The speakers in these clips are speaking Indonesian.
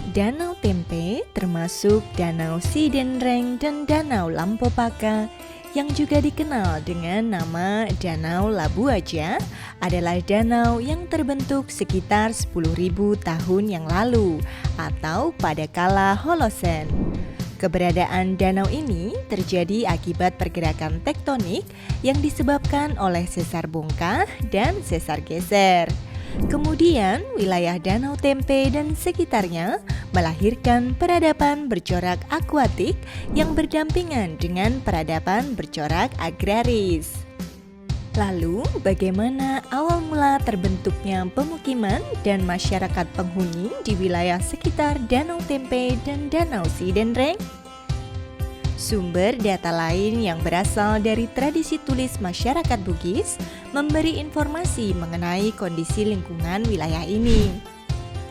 Danau Tempe termasuk Danau Sidenreng dan Danau Lampopaka yang juga dikenal dengan nama Danau Labu Aja adalah danau yang terbentuk sekitar 10.000 tahun yang lalu atau pada kala Holosen. Keberadaan danau ini terjadi akibat pergerakan tektonik yang disebabkan oleh sesar bongkah dan sesar geser. Kemudian, wilayah Danau Tempe dan sekitarnya melahirkan peradaban bercorak akuatik yang berdampingan dengan peradaban bercorak agraris. Lalu, bagaimana awal mula terbentuknya pemukiman dan masyarakat penghuni di wilayah sekitar Danau Tempe dan Danau Sidenreng? Sumber data lain yang berasal dari tradisi tulis masyarakat Bugis memberi informasi mengenai kondisi lingkungan wilayah ini.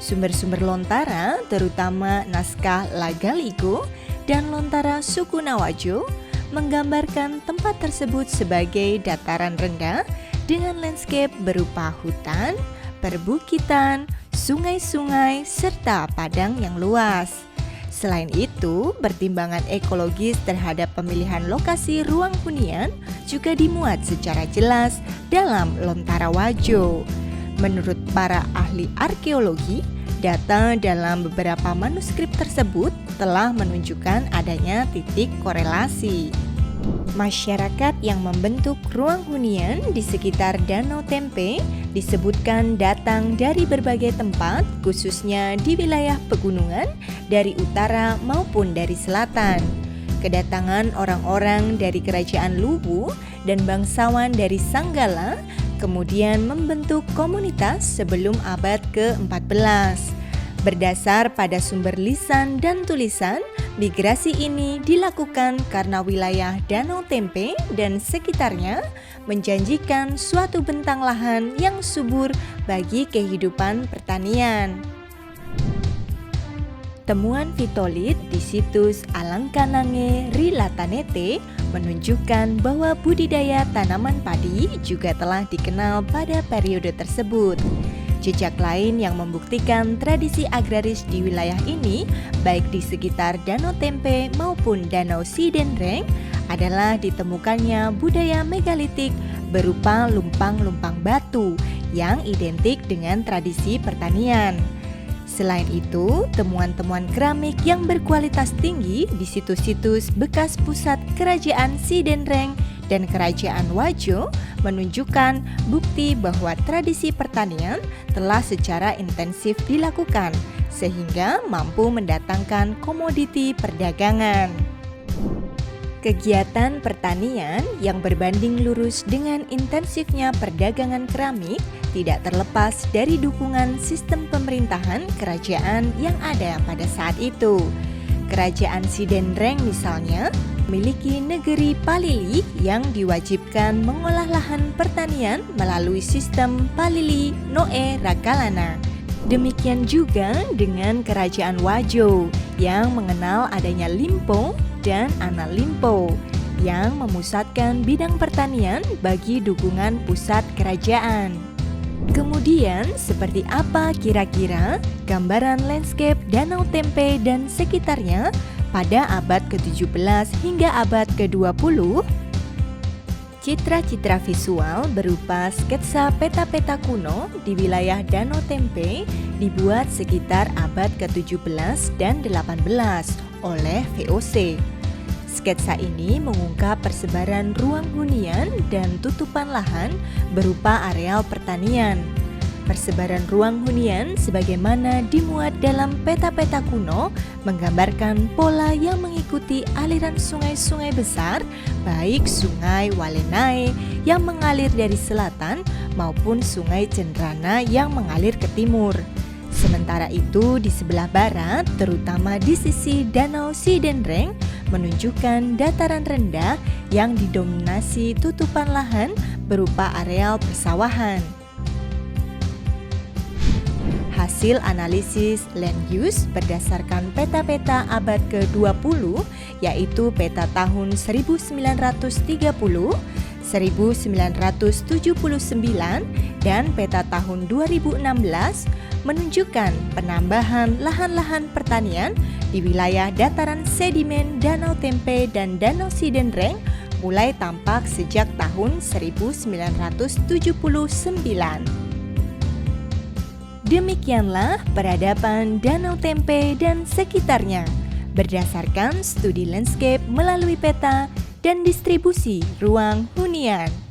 Sumber-sumber lontara, terutama naskah Lagaligo dan lontara suku Nawajo, menggambarkan tempat tersebut sebagai dataran rendah dengan landscape berupa hutan, perbukitan, sungai-sungai, serta padang yang luas. Selain itu, pertimbangan ekologis terhadap pemilihan lokasi ruang hunian juga dimuat secara jelas dalam Lontara Wajo. Menurut para ahli arkeologi, data dalam beberapa manuskrip tersebut telah menunjukkan adanya titik korelasi. Masyarakat yang membentuk ruang hunian di sekitar Danau Tempe disebutkan datang dari berbagai tempat, khususnya di wilayah pegunungan, dari utara maupun dari selatan. Kedatangan orang-orang dari kerajaan Luwu dan bangsawan dari Sanggala kemudian membentuk komunitas sebelum abad ke-14. Berdasar pada sumber lisan dan tulisan, migrasi ini dilakukan karena wilayah Danau Tempe dan sekitarnya menjanjikan suatu bentang lahan yang subur bagi kehidupan pertanian. Temuan fitolit di situs Alangkanange Rilatanete menunjukkan bahwa budidaya tanaman padi juga telah dikenal pada periode tersebut. Jejak lain yang membuktikan tradisi agraris di wilayah ini, baik di sekitar Danau Tempe maupun Danau Sidenreng, adalah ditemukannya budaya megalitik berupa lumpang-lumpang batu yang identik dengan tradisi pertanian. Selain itu, temuan-temuan keramik yang berkualitas tinggi di situs-situs bekas pusat kerajaan Sidenreng dan kerajaan Wajo menunjukkan bukti bahwa tradisi pertanian telah secara intensif dilakukan sehingga mampu mendatangkan komoditi perdagangan. Kegiatan pertanian yang berbanding lurus dengan intensifnya perdagangan keramik tidak terlepas dari dukungan sistem pemerintahan kerajaan yang ada pada saat itu. Kerajaan Sidenreng misalnya memiliki negeri Palili yang diwajibkan mengolah lahan pertanian melalui sistem Palili Noe Rakalana. Demikian juga dengan kerajaan Wajo yang mengenal adanya Limpo dan Analimpo yang memusatkan bidang pertanian bagi dukungan pusat kerajaan. Kemudian, seperti apa kira-kira gambaran landscape Danau Tempe dan sekitarnya pada abad ke-17 hingga abad ke-20? Citra-citra visual berupa sketsa peta-peta kuno di wilayah Danau Tempe dibuat sekitar abad ke-17 dan 18 oleh VOC. Sketsa ini mengungkap persebaran ruang hunian dan tutupan lahan berupa areal pertanian. Persebaran ruang hunian sebagaimana dimuat dalam peta-peta kuno menggambarkan pola yang mengikuti aliran sungai-sungai besar, baik sungai Walenai yang mengalir dari selatan maupun sungai Cendrana yang mengalir ke timur. Sementara itu di sebelah barat, terutama di sisi Danau Sidenreng, menunjukkan dataran rendah yang didominasi tutupan lahan berupa areal persawahan. Hasil analisis land use berdasarkan peta-peta abad ke-20, yaitu peta tahun 1930, 1979, dan peta tahun 2016 menunjukkan penambahan lahan-lahan pertanian di wilayah dataran sedimen Danau Tempe dan Danau Sidenreng mulai tampak sejak tahun 1979. Demikianlah peradaban Danau Tempe dan sekitarnya berdasarkan studi landscape melalui peta dan distribusi ruang hunian.